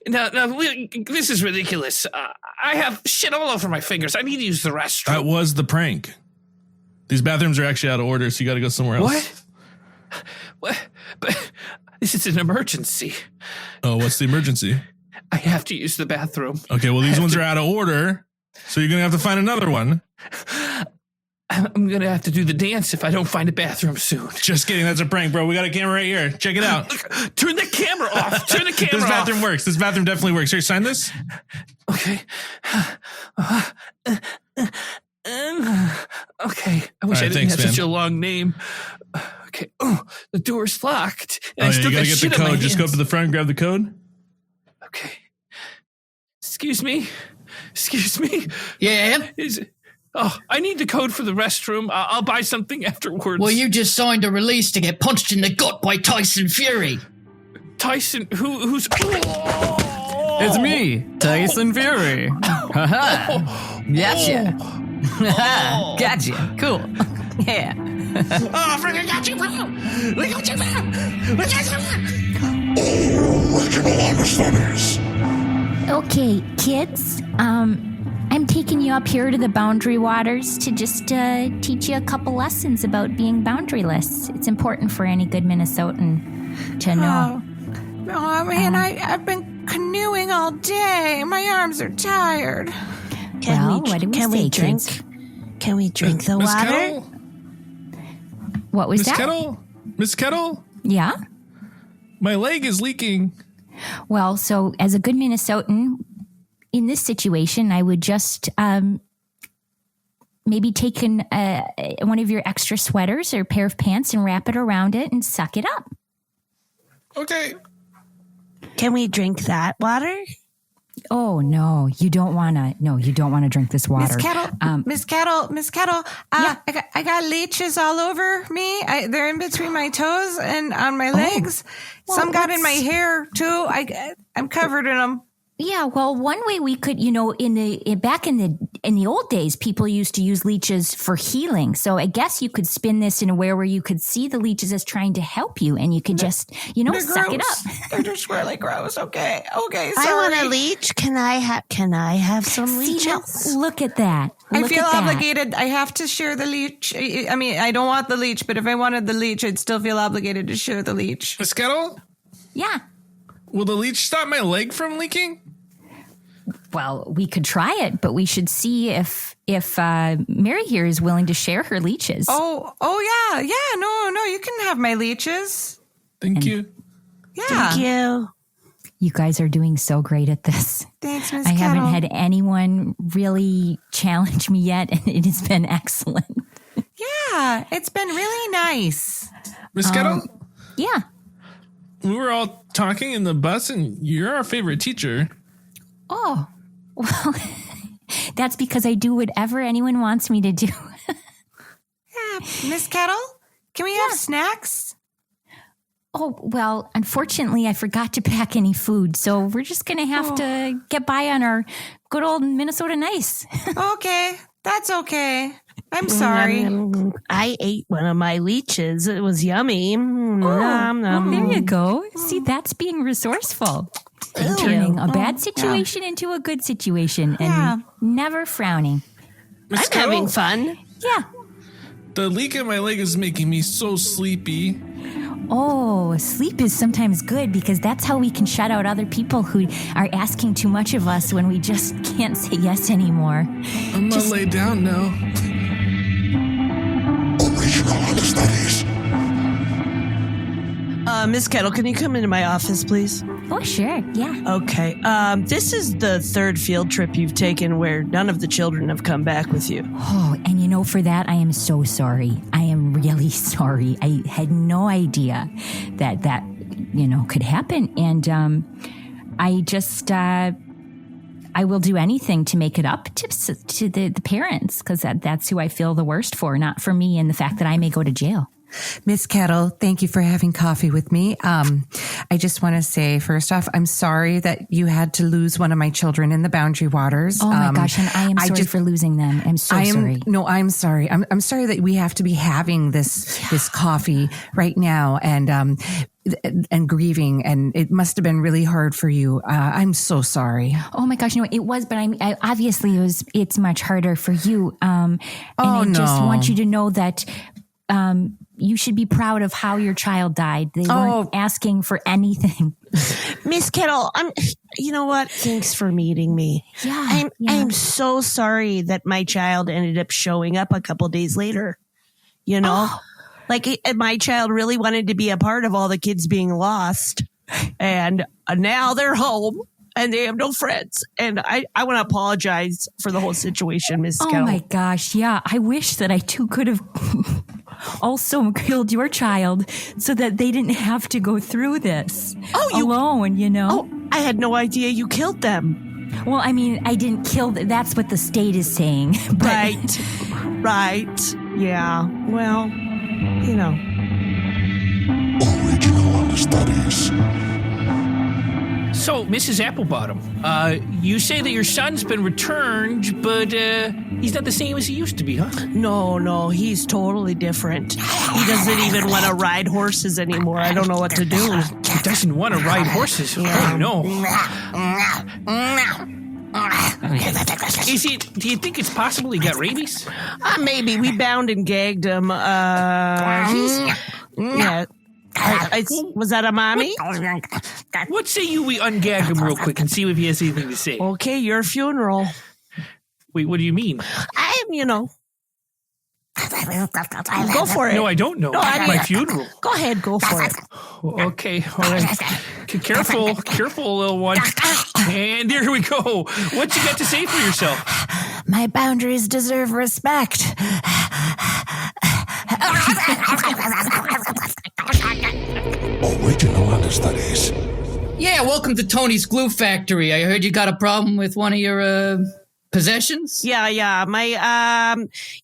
Now, this is ridiculous. I have shit all over my fingers. I need to use the restroom. That was the prank. These bathrooms are actually out of order, so you got to go somewhere else. What? But this is an emergency. Oh, what's the emergency? I have to use the bathroom. Okay, well, these ones are out of order, so you're going to have to find another one. I'm going to have to do the dance if I don't find a bathroom soon. Just kidding. That's a prank, bro. We got a camera right here. Check it out. Turn the camera off. Turn the camera This bathroom off. works. This bathroom definitely works. Here, sign this. Okay. Okay. I wish I didn't have such a long name. Okay. Oh, the door's locked. And I still you got to got get shit the in my code. Just go up hands. to the front and grab the code. Okay. Excuse me. Yeah? I need the code for the restroom. I'll buy something afterwards. Well, you just signed a release to get punched in the gut by Tyson Fury. Tyson, who's... It's me, Tyson Fury. Haha. Gotcha. Gotcha. Cool. Yeah. Oh, freaking got you, bro! We got you, bro! We got you, bro! Original Understudies. Okay, kids. I'm taking you up here to the Boundary Waters to just teach you a couple lessons about being boundaryless. It's important for any good Minnesotan to know. Oh man, I've been canoeing all day. My arms are tired. What do we say, drink? kids? Can we drink the Miss water? Kettle? What was Miss that? Kettle? Miss Kettle? Yeah? My leg is leaking. Well, so as a good Minnesotan, in this situation, I would just maybe take one of your extra sweaters or a pair of pants and wrap it around it and suck it up. Okay. Can we drink that water? Oh no, you don't want to. No, you don't want to drink this water. Miss Kettle. Yeah. I got leeches all over me. They're in between my toes and on my legs. Some got in my hair too. I'm covered in them. Yeah, well, one way we could, back in the old days, people used to use leeches for healing. So I guess you could spin this in a way where you could see the leeches as trying to help you, and you could just, suck it up. They're just really gross. Okay, sorry. I want a leech. Can I have some leeches? See, now, look at that. I feel obligated. I have to share the leech. I mean, I don't want the leech, but if I wanted the leech, I'd still feel obligated to share the leech. Miss Kettle? Yeah. Will the leech stop my leg from leaking? Well, we could try it, but we should see if Mary here is willing to share her leeches. Oh yeah. No, you can have my leeches. Thank you. Yeah. Thank you. You guys are doing so great at this. Thanks, Miss I Kettle. haven't had anyone really challenge me yet, and it has been excellent. Yeah, it's been really nice. Miss Kettle? Yeah. We were all talking in the bus, and you're our favorite teacher. Oh, well, that's because I do whatever anyone wants me to do. Yeah, Miss Kettle, can we have snacks? Oh, well, unfortunately, I forgot to pack any food, so we're just going to have to get by on our good old Minnesota Nice. Okay, that's okay. I'm sorry. I ate one of my leeches. It was yummy. Nom, nom. There you go. See, that's being resourceful. And turning a bad situation into a good situation and never frowning. Miss I'm Kettle? having fun. Yeah. The leak in my leg is making me so sleepy. Oh, sleep is sometimes good because that's how we can shut out other people who are asking too much of us when we just can't say yes anymore. I'm gonna lay down now. Original Understudies. Miss Kettle, can you come into my office, please? Oh, sure. Yeah. Okay. This is the third field trip you've taken where none of the children have come back with you. Oh, and for that, I am so sorry. I am really sorry. I had no idea that could happen. And I just, I will do anything to make it up to the parents because that's who I feel the worst for, not for me and the fact that I may go to jail. Miss Kettle, thank you for having coffee with me. I just want to say, first off, I'm sorry that you had to lose one of my children in the Boundary Waters. Oh my gosh, and I am sorry for losing them. I'm so sorry. No, I'm sorry. I'm sorry that we have to be having this coffee right now and grieving, and it must have been really hard for you. I'm so sorry. Oh my gosh, no, it was, but I obviously it's much harder for you. And I just want you to know that you should be proud of how your child died. They weren't asking for anything. Miss Kettle, you know what? Thanks for meeting me. Yeah, I'm so sorry that my child ended up showing up a couple days later. You know, like my child really wanted to be a part of all the kids being lost, and now they're home and they have no friends. And I want to apologize for the whole situation, Miss Kettle. Oh my gosh, yeah. I wish that I too could have also killed your child so that they didn't have to go through this alone, you know? Oh, I had no idea you killed them. Well, I mean, I didn't kill that's what the state is saying. But Right. Yeah. Well, you know. Original Understudies. So, Mrs. Applebottom, you say that your son's been returned, but he's not the same as he used to be, huh? No, he's totally different. He doesn't even want to ride horses anymore. I don't know what to do. He doesn't want to ride horses. Yeah. Oh, no. Do you think it's possible he got rabies? Maybe. We bound and gagged him. Yeah. Was that a mommy? What say you we ungag him real quick and see if he has anything to say? Okay, your funeral. Wait, what do you mean? Go for it. No, I don't know. No, My funeral. Go ahead, go for it. Okay, all right. Careful, little one. And here we go. What you got to say for yourself? My boundaries deserve respect. Original Understudies. Yeah, welcome to Tony's Glue Factory. I heard you got a problem with one of your possessions? Yeah. My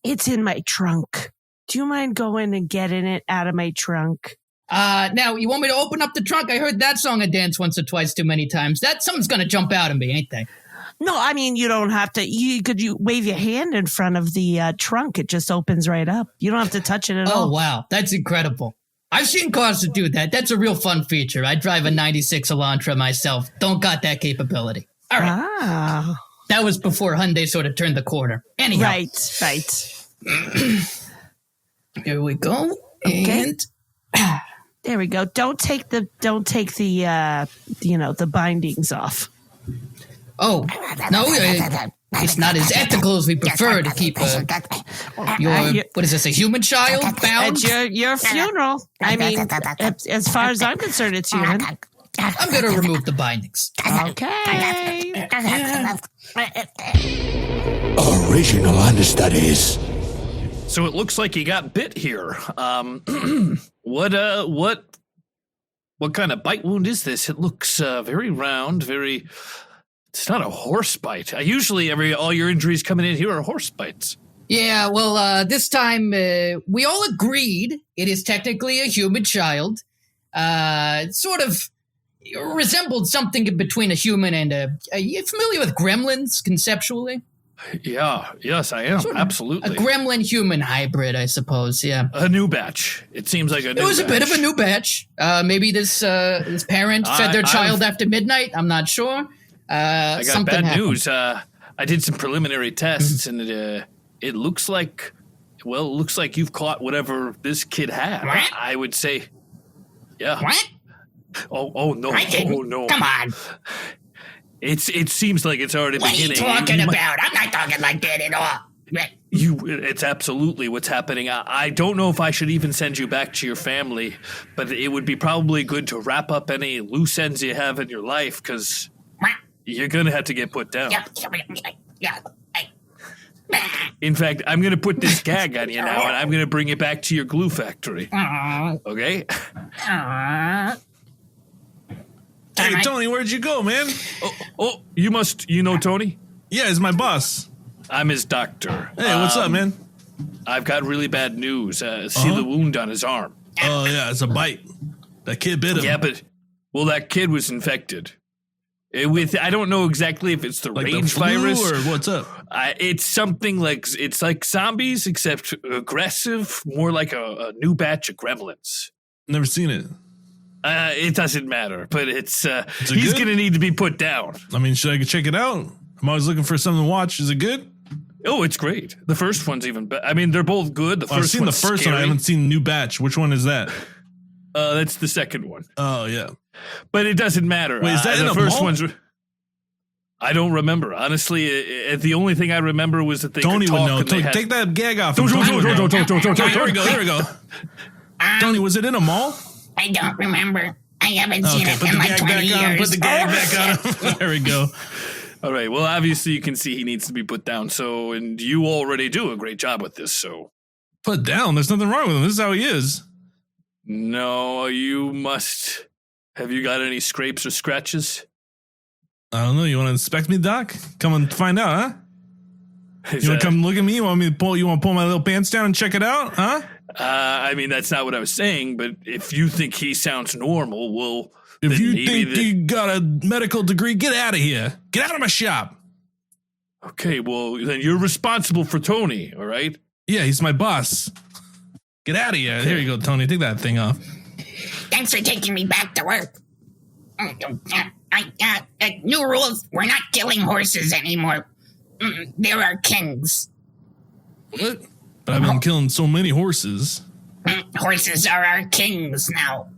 it's in my trunk. Do you mind going and getting it out of my trunk? Now, you want me to open up the trunk? I heard that song and dance once or twice too many times. Someone's gonna jump out at me, ain't they? No, I mean, you don't have to. You wave your hand in front of the trunk. It just opens right up. You don't have to touch it at all. Oh, wow. That's incredible. I've seen cars that do that. That's a real fun feature. I drive a 96 Elantra myself. Don't got that capability. All right. Ah. That was before Hyundai sort of turned the corner. Anyhow. Right. Here we go. Okay. And there we go. Don't take the the bindings off. oh, no, it's not as ethical as we prefer to keep what is this, a human child bound? It's your funeral. I mean, as far as I'm concerned, it's human. I'm going to remove the bindings. Okay. Original Understudies. So it looks like you got bit here. What kind of bite wound is this? It looks very round, very. It's not a horse bite. Usually, all your injuries coming in here are horse bites. Yeah, well, this time we all agreed it is technically a human child. It sort of resembled something in between a human and are you familiar with gremlins conceptually? Yeah, yes, I am. Absolutely. A gremlin-human hybrid, I suppose, yeah. A new batch. It seems like a new batch. It was a bit of a new batch. Maybe this parent fed their child after midnight. I'm not sure. I got bad news. I did some preliminary tests, and it looks like you've caught whatever this kid had. What? I would say, yeah. What? Oh no! I didn't. Oh no! Come on. It seems like it's already beginning. What are you talking about? I'm not talking like that at all. It's absolutely what's happening. I don't know if I should even send you back to your family, but it would be probably good to wrap up any loose ends you have in your life, because you're going to have to get put down. Yeah. In fact, I'm going to put this gag on you now, and I'm going to bring you back to your glue factory. Okay? Hey, Tony, where'd you go, man? Oh, you know Tony? Yeah, he's my boss. I'm his doctor. Hey, what's up, man? I've got really bad news. See the wound on his arm. Oh, yeah, it's a bite. That kid bit him. Yeah, but, that kid was infected. I don't know exactly if it's the Like rage the flu virus or what's up. It's something it's like zombies, except aggressive, more like a new batch of gremlins. Never seen it. It doesn't matter, but he's good? going to need to be put down. I mean, should I check it out? I'm always looking for something to watch. Is it good? Oh, it's great. The first one's even better. I mean, they're both good. I've seen the first one. I haven't seen New Batch. Which one is that? That's the second one. Oh, yeah. But it doesn't matter. Wait, is that in the a first mall? one's? I don't remember. Honestly, the only thing I remember was that they Tony could would talk. know. And they had, Take that gag off. Don't. Here we go. Tony, was it in a mall? I don't remember. I haven't seen Okay, it put in the like gag 20 back on. years. Put the gag back on. There we go. All right. Well, obviously, you can see he needs to be put down. So, and you already do a great job with this. So, Put down. There's nothing wrong with him. This is how he is. no, you must. Have you got any scrapes or scratches? I don't know. You want to inspect me, Doc? Come and find out, huh? You want to come look at me? You want me to pull? You want to pull my little pants down and check it out, huh? I mean, that's not what I was saying. But if you think he sounds normal, well, If then you maybe think you got a medical degree, get out of here. Get out of my shop. Okay, well, then you're responsible for Tony, all right? Yeah, he's my boss. Get out of here. Here you go, Tony. Take that thing off. Thanks for taking me back to work. New rules. We're not killing horses anymore. There are kings. What? But I've been killing so many horses. Horses are our kings now.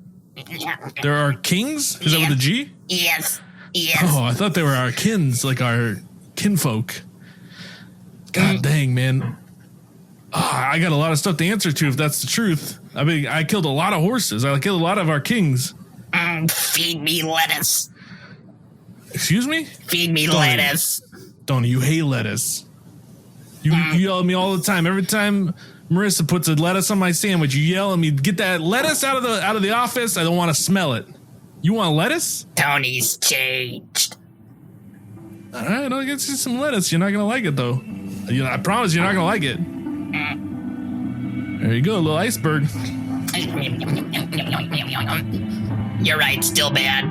There are kings? Is that with a G? Yes. Oh, I thought they were our kins, like our kinfolk. God dang, man. I got a lot of stuff to answer to if that's the truth. I mean, I killed a lot of horses. I killed a lot of our kings. Feed me lettuce. Excuse me? Feed me Tony. lettuce. Tony, you hate lettuce. You yell at me all the time. Every time Marissa puts a lettuce on my sandwich, you yell at me, get that lettuce out of the office. I don't want to smell it. You want lettuce? Tony's changed. All right, I'll get you some lettuce. You're not going to like it, though. I promise you're not going to like it. There you go, a little iceberg. You're right, still bad.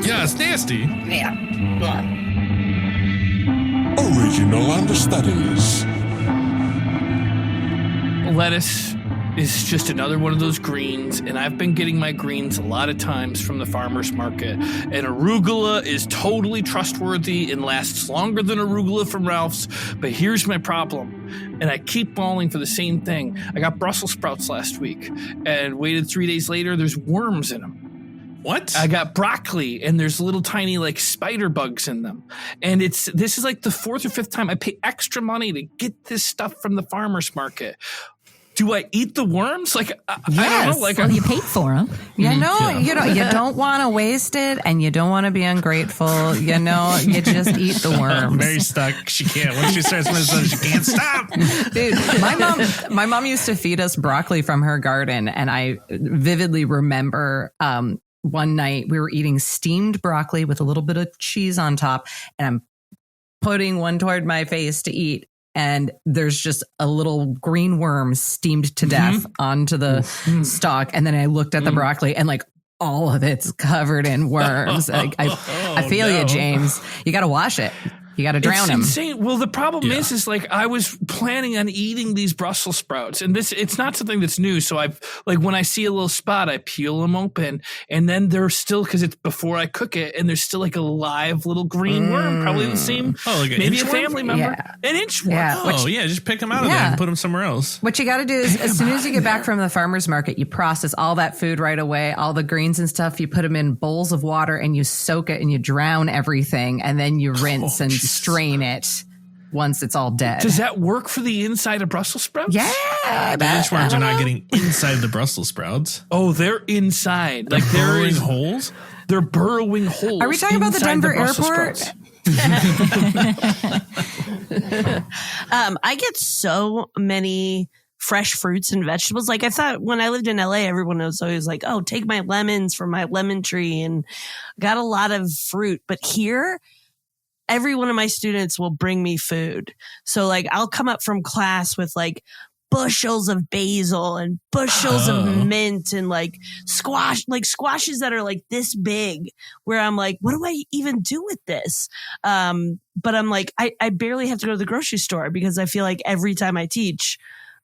Yeah, it's nasty. Yeah. Original Understudies. Lettuce is just another one of those greens, and I've been getting my greens a lot of times from the farmer's market. And arugula is totally trustworthy and lasts longer than arugula from Ralph's, but here's my problem, and I keep falling for the same thing. I got Brussels sprouts last week, and waited 3 days later, there's worms in them. What? I got broccoli, and there's little tiny like spider bugs in them. And this is like the fourth or fifth time I pay extra money to get this stuff from the farmer's market. Do I eat the worms? Like, I don't know. Like, Well, you paid for them. You don't want to waste it, and you don't want to be ungrateful. You just eat the worms. Mary's stuck. She can't. When she starts listening, she can't stop. Dude, my mom used to feed us broccoli from her garden, and I vividly remember one night we were eating steamed broccoli with a little bit of cheese on top, and I'm putting one toward my face to eat. And there's just a little green worm steamed to death onto the stalk. And then I looked at the broccoli and like all of it's covered in worms. Like, I feel you, James. You got to wash it. You got to drown him. Insane. Well, the problem is like I was planning on eating these Brussels sprouts, and it's not something that's new. So I've like when I see a little spot, I peel them open, and then they're still because it's before I cook it, and there's still like a live little green worm, probably the same. Oh, like an maybe a inchworm? family member, Yeah. an inchworm. Yeah. Just pick them out of there and put them somewhere else. What you got to do is as soon as you get back from the farmer's market, you process all that food right away, all the greens and stuff. You put them in bowls of water and you soak it and you drown everything, and then you rinse and strain it once it's all dead. Does that work for the inside of Brussels sprouts? Yeah. The inchworms are not getting inside the Brussels sprouts. Oh, they're inside. Like there Burrowing is holes? They're burrowing holes. Are we talking about the inside Denver Brussels airport? sprouts. I get so many fresh fruits and vegetables. Like I thought when I lived in LA, everyone was always like, oh, take my lemons from my lemon tree, and got a lot of fruit. But here, every one of my students will bring me food. So like I'll come up from class with like bushels of basil and bushels of mint and like squashes that are like this big, where I'm like, what do I even do with this? But I'm like, I barely have to go to the grocery store because I feel like every time I teach,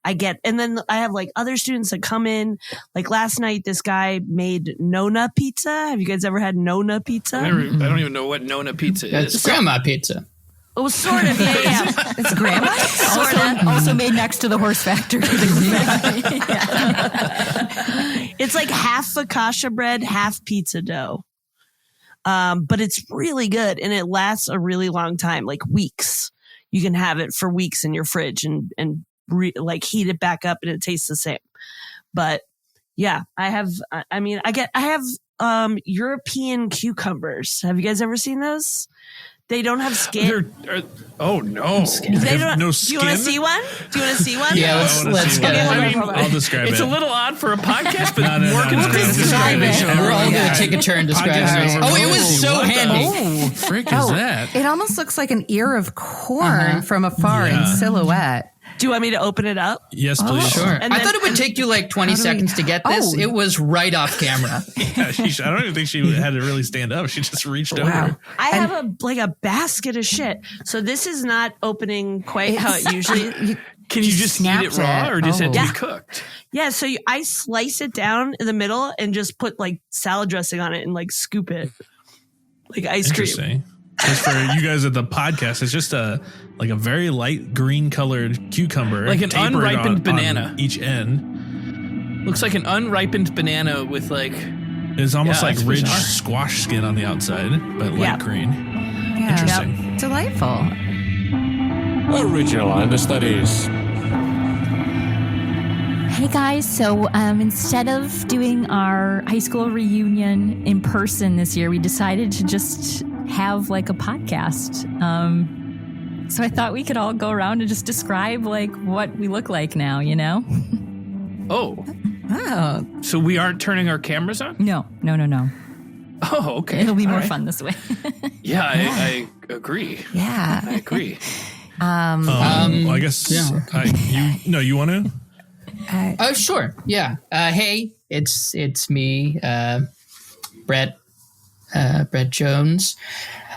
and then I have like other students that come in. Like last night, this guy made Nona pizza. Have you guys ever had Nona pizza? I don't even know what Nona pizza is. It's grandma pizza. It was sort of, yeah. It's grandma. Also made next to the horse factory. It's like half focaccia bread, half pizza dough. But it's really good and it lasts a really long time, like weeks. You can have it for weeks in your fridge and like heat it back up and it tastes the same. But yeah, I have European cucumbers. Have you guys ever seen those? They don't have skin. Oh no! They don't. No Do you want to see one? Yeah, let's get it. I'll describe It's it. a little odd for a podcast, but No, describe it. We're all going to take a turn describing it. Oh, it was so handy. Oh, frick is that? It almost looks like an ear of corn from afar in silhouette. Do you want me to open it up? Yes, please. Sure. And I then- thought it would take you like 20 seconds to get this. It was right off camera. Yeah, I don't even think she had to really stand up. She just reached over. I have a basket of shit. So this is not opening quite how it usually. Can you just eat it raw, or does it have to be cooked? Yeah, so I slice it down in the middle and just put like salad dressing on it and like scoop it like ice cream. Interesting. Just for you guys at the podcast, it's just a very light green colored cucumber, Like an tapered unripened on banana. each end. Looks like an unripened banana with like. It's almost like that's ridged bizarre. squash skin on the outside, but light green. Yeah. Interesting. Delightful. Original Understudies. Hey guys, so instead of doing our high school reunion in person this year, we decided to just have like a podcast. So I thought we could all go around and just describe like what we look like now, you know? Oh, Oh, so we aren't turning our cameras on? No. Oh, okay. It'll be All more right. fun this way. Yeah, I agree. yeah. I agree. Well, I guess you want to? Oh, sure. Yeah. Hey, it's me, Brett Jones.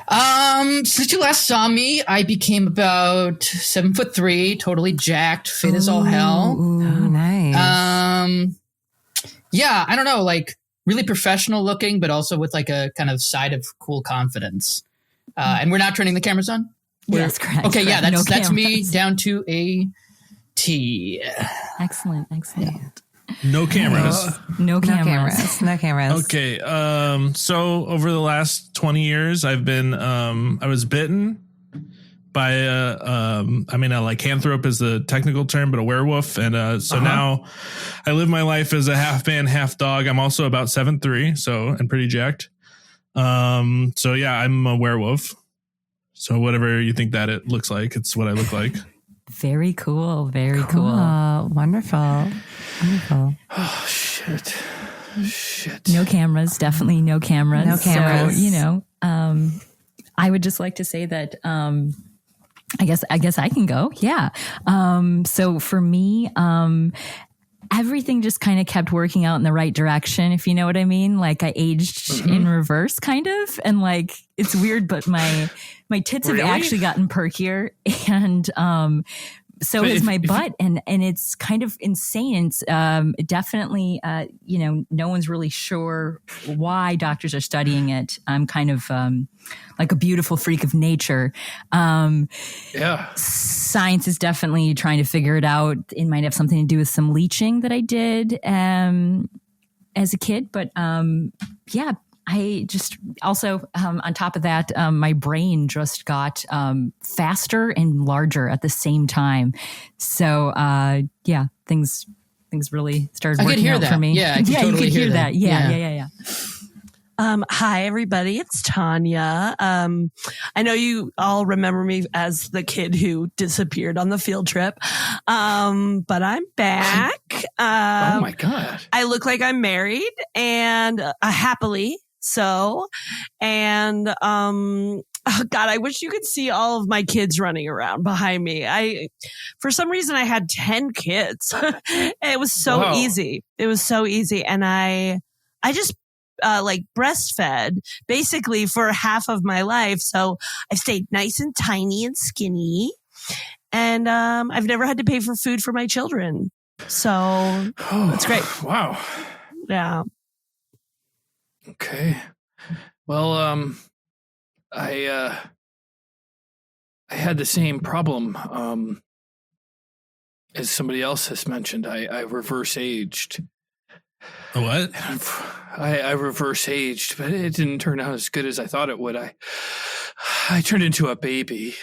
Since you last saw me, I became about 7'3", totally jacked, fit as all hell. Oh, nice. Yeah, I don't know, like really professional looking, but also with like a kind of side of cool confidence. And we're not turning the cameras on? Yes, correct. Okay, yeah, correct. that's me cameras. down to a T. Excellent. No cameras. No cameras. No cameras. Okay. So over the last 20 years, I've been, I was bitten by a lycanthrope is the technical term, but a werewolf. And, so now I live my life as a half man, half dog. I'm also about 7'3", and pretty jacked. So yeah, I'm a werewolf. So whatever you think that it looks like, it's what I look like. Very cool. Very cool. Wonderful. Oh, shit. No cameras. Definitely no cameras. No cameras. So, I would just like to say that, I guess I can go. Yeah. So for me, everything just kind of kept working out in the right direction, if you know what I mean. Like I aged in reverse kind of, and like, it's weird, but my tits have actually gotten perkier, and so But is if- my butt, and it's kind of insane. It's definitely, no one's really sure why doctors are studying it. I'm kind of like a beautiful freak of nature. Yeah. Science is definitely trying to figure it out. It might have something to do with some leaching that I did as a kid, but yeah. I just also, on top of that, my brain just got faster and larger at the same time. So, yeah, things really started working out for me. Yeah, I can you totally could hear that. Yeah. Yeah. Hi, everybody. It's Tanya. I know you all remember me as the kid who disappeared on the field trip. But I'm back. Oh my God. I look like I'm married and happily so. And, Oh God, I wish you could see all of my kids running around behind me. For some reason, I had 10 kids. It was so easy. It was so easy. And I just like breastfed basically for half of my life. So I've stayed nice and tiny and skinny. And I've never had to pay for food for my children. So it's great. Wow. Yeah. Okay. Well, I had the same problem as somebody else has mentioned. I reverse aged. What? I reverse aged, but it didn't turn out as good as I thought it would. I turned into a baby.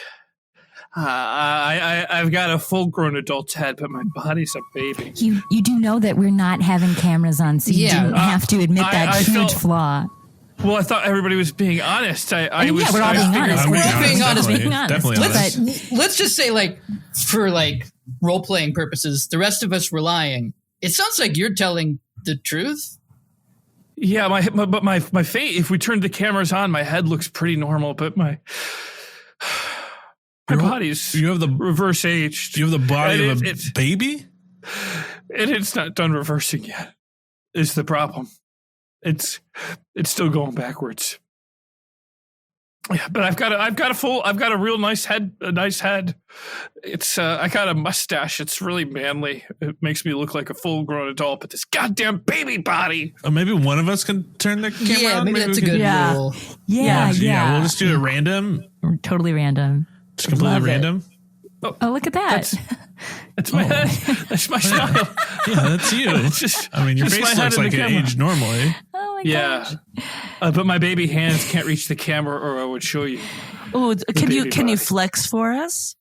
I've got a full-grown adult's head, but my body's a baby. You do know that we're not having cameras on, so you do have to admit that huge flaw. Well, I thought everybody was being honest. We're all being honest. We're all being honest. Definitely honest. Let's just say, like, for like role-playing purposes, the rest of us were lying. It sounds like you're telling the truth. Yeah, my face. If we turn the cameras on, my head looks pretty normal, but my body's reverse aged. You have the body of a baby, and it's not done reversing yet. Is the problem? It's still going backwards. Yeah, but I've got a real nice head. A nice head. It's I got a mustache. It's really manly. It makes me look like a full-grown adult. But this goddamn baby body. Maybe one of us can turn the camera on. Yeah, maybe that's a good rule. Yeah. We'll just do it random. Totally random. Just completely random. Oh, look at that. That's my head. That's my smile. Yeah, that's you. Your face looks like it aged normally. Oh my gosh. But my baby hands can't reach the camera, or I would show you. Oh, can you flex for us?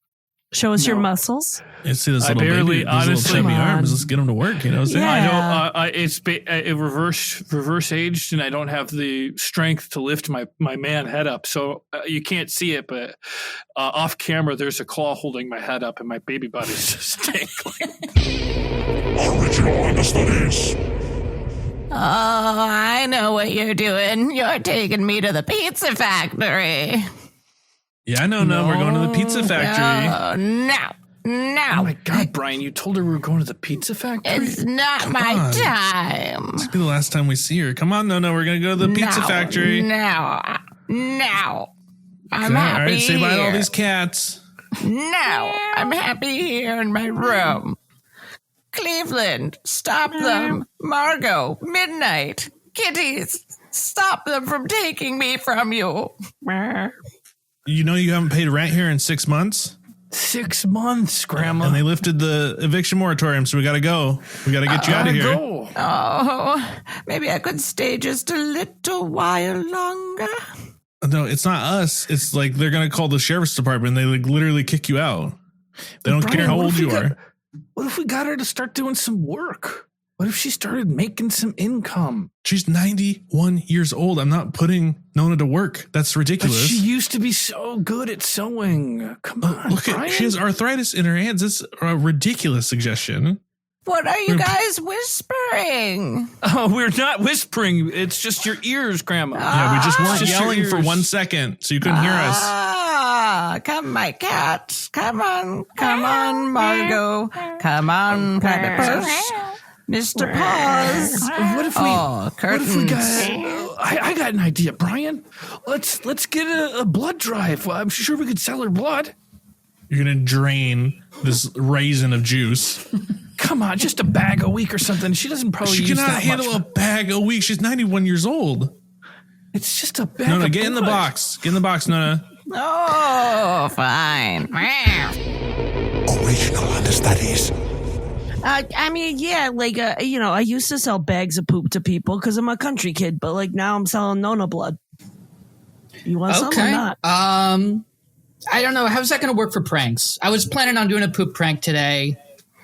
Show us your muscles. You see this little baby, these little chubby arms. Let's get them to work. You know what I'm saying? Yeah. I know. It reverse aged, and I don't have the strength to lift my man head up. So you can't see it, but off camera, there's a claw holding my head up, and my baby body's just dangling. Original Understudies. Oh, I know what you're doing. You're taking me to the pizza factory. Yeah, I know. No, we're going to the pizza factory. Oh, no. Oh my God, Brian! You told her we were going to the pizza factory. It's not my time. This will be the last time we see her. Come on, no, we're gonna go to the pizza factory. No. I'm happy. All right, say bye to all here. these cats. No, I'm happy here in my room. Cleveland, stop them. Margot, Midnight, kitties, stop them from taking me from you. You know you haven't paid rent here in 6 months. 6 months, Grandma. And they lifted the eviction moratorium, so we gotta go. We gotta get you out of here. Go. Oh, maybe I could stay just a little while longer. No, it's not us. It's like they're gonna call the sheriff's department. They like literally kick you out. They don't care how old you are. What if we got her to start doing some work? What if she started making some income? She's 91 years old. I'm not putting Nona to work. That's ridiculous. But she used to be so good at sewing. Come on, look at she has arthritis in her hands. It's a ridiculous suggestion. What are you guys whispering? Oh, we're not whispering. It's just your ears, Grandma. Yeah, we just weren't Just your yelling for ears. 1 second, so you couldn't hear us. Come, my cat. Come on, Margot. Come on, Platypus. Mr. Paws. What if we? Curtains. What if we got? I got an idea, Brian. Let's get a blood drive. I'm sure we could sell her blood. You're gonna drain this raisin of juice. Come on, just a bag a week or something. She doesn't probably. She use cannot that handle much. a bag a week. She's 91 years old. It's just a bag. No, of get in the blood. box. Get in the box, Nona. Oh, fine. Original Understudies. I used to sell bags of poop to people because I'm a country kid, but like now I'm selling Nona blood. You want some or not? I don't know. How's that going to work for pranks? I was planning on doing a poop prank today.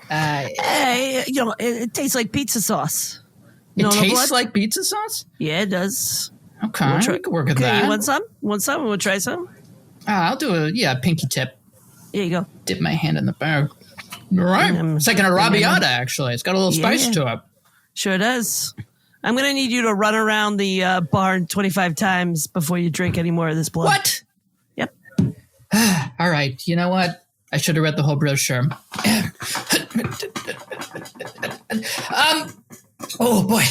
Hey, it tastes like pizza sauce. It Nona tastes blood? like pizza sauce? Yeah, it does. Okay, we could work with that. You want some? Want some? We'll try some. I'll do a pinky tip. Here you go. Dip my hand in the bag. All right. It's like an arrabbiata, actually. It's got a little spice to it. Sure does. I'm going to need you to run around the barn 25 times before you drink any more of this blood. What? All right, you know what? I should have read the whole brochure. Oh boy.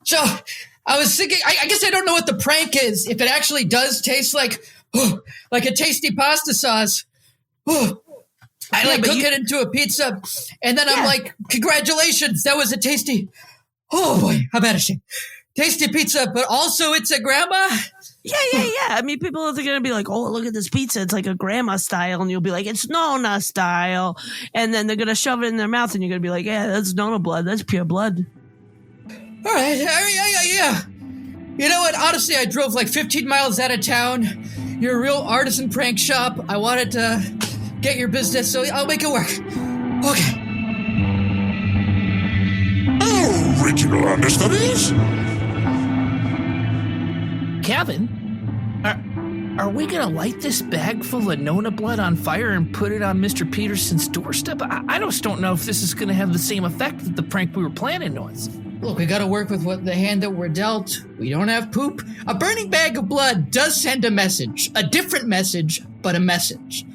So I was thinking, I guess I don't know what the prank is. If it actually does taste like a tasty pasta sauce. I cook it into a pizza, and then I'm like, congratulations, that was a tasty. Oh boy, how bad is she? Tasty pizza, but also it's a grandma. Yeah. I mean, people are going to be like, oh, look at this pizza. It's like a grandma style. And you'll be like, it's Nona style. And then they're going to shove it in their mouth and you're going to be like, yeah, that's Nona blood. That's pure blood. All right. Yeah. You know what? Honestly, I drove like 15 miles out of town. You're a real artisan prank shop. I wanted to get your business, so I'll make it work. Okay. Original Understudies? Kevin, are we gonna light this bag full of Nona blood on fire and put it on Mr. Peterson's doorstep? I just don't know if this is gonna have the same effect that the prank we were planning was. Look, we gotta work with the hand that we're dealt. We don't have poop. A burning bag of blood does send a message. A different message, but a message.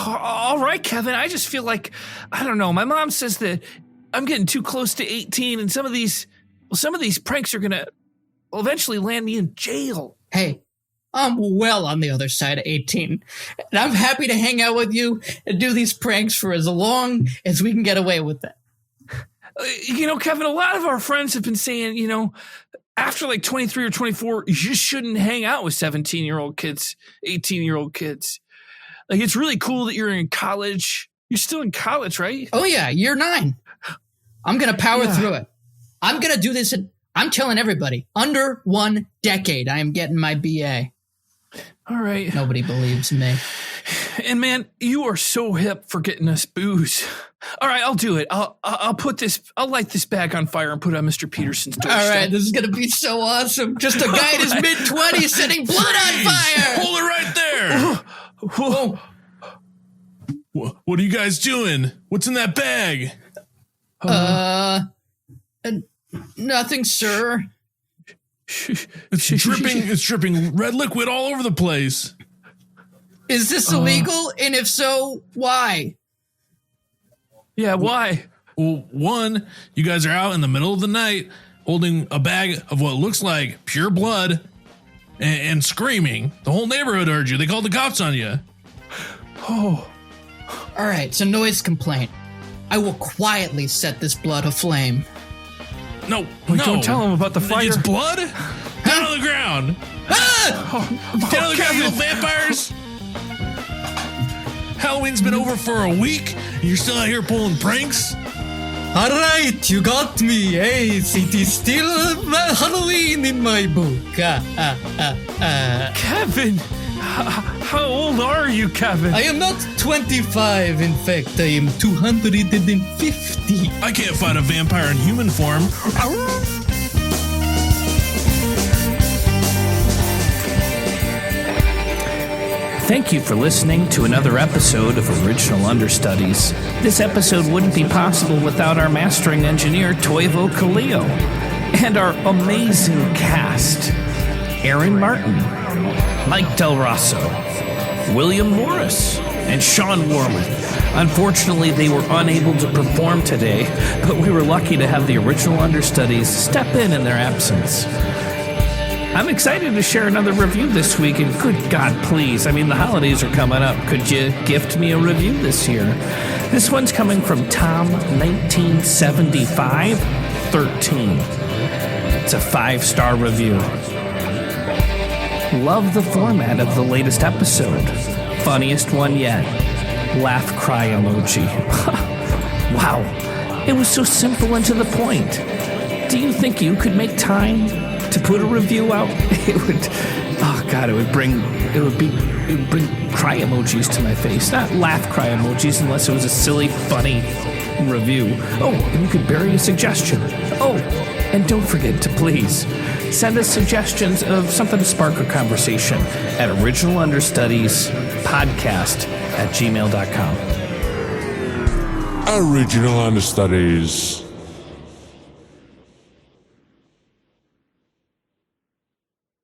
All right, Kevin, I just feel like, I don't know, my mom says that I'm getting too close to 18 and some of these pranks are gonna eventually land me in jail. Hey, I'm well on the other side of 18, and I'm happy to hang out with you and do these pranks for as long as we can get away with it. Kevin, a lot of our friends have been saying, after like 23 or 24, you just shouldn't hang out with 17-year-old kids, 18-year-old kids. Like, it's really cool that you're in college. You're still in college, right? Oh, yeah, year 9. I'm going to power through it. I'm going to do this. I'm telling everybody, under 1 decade, I am getting my BA. All right. Nobody believes me. And man, you are so hip for getting us booze. All right, I'll do it. I'll light this bag on fire and put it on Mr. Peterson's doorstep. All right, this is going to be so awesome. Just a guy in his mid-20s setting blood on fire. Hold it right there. Whoa. What are you guys doing? What's in that bag? Nothing, sir. It's dripping red liquid all over the place. Is this illegal? And if so, why? Yeah, why? Well, one, you guys are out in the middle of the night holding a bag of what looks like pure blood and screaming. The whole neighborhood heard you. They called the cops on you. Oh. All right, it's a noise complaint. I will quietly set this blood aflame. No. Don't tell him about the fire. It's blood? Down on the ground. Down on the ground, little vampires. Halloween's been over for a week, and you're still out here pulling pranks? All right, you got me. Hey, it is still Halloween in my book. Kevin, how old are you, Kevin? I am not 25. In fact, I am 250. I can't fight a vampire in human form. Thank you for listening to another episode of Original Understudies. This episode wouldn't be possible without our mastering engineer, Toivo Kallio, and our amazing cast, Aaron Martin, Mike Del Rosso, William Morris, and Sean Warmouth. Unfortunately, they were unable to perform today, but we were lucky to have the Original Understudies step in their absence. I'm excited to share another review this week, and good God, please. I mean, the holidays are coming up. Could you gift me a review this year? This one's coming from Tom 1975-13. It's a 5-star review. Love the format of the latest episode. Funniest one yet. Laugh cry emoji. Wow. It was so simple and to the point. Do you think you could make time to put a review out? It would bring cry emojis to my face. Not laugh cry emojis unless it was a silly, funny review. Oh, and you could bury a suggestion. Oh, and don't forget to please send us suggestions of something to spark a conversation at OriginalUnderstudiesPodcast@gmail.com. Original Understudies.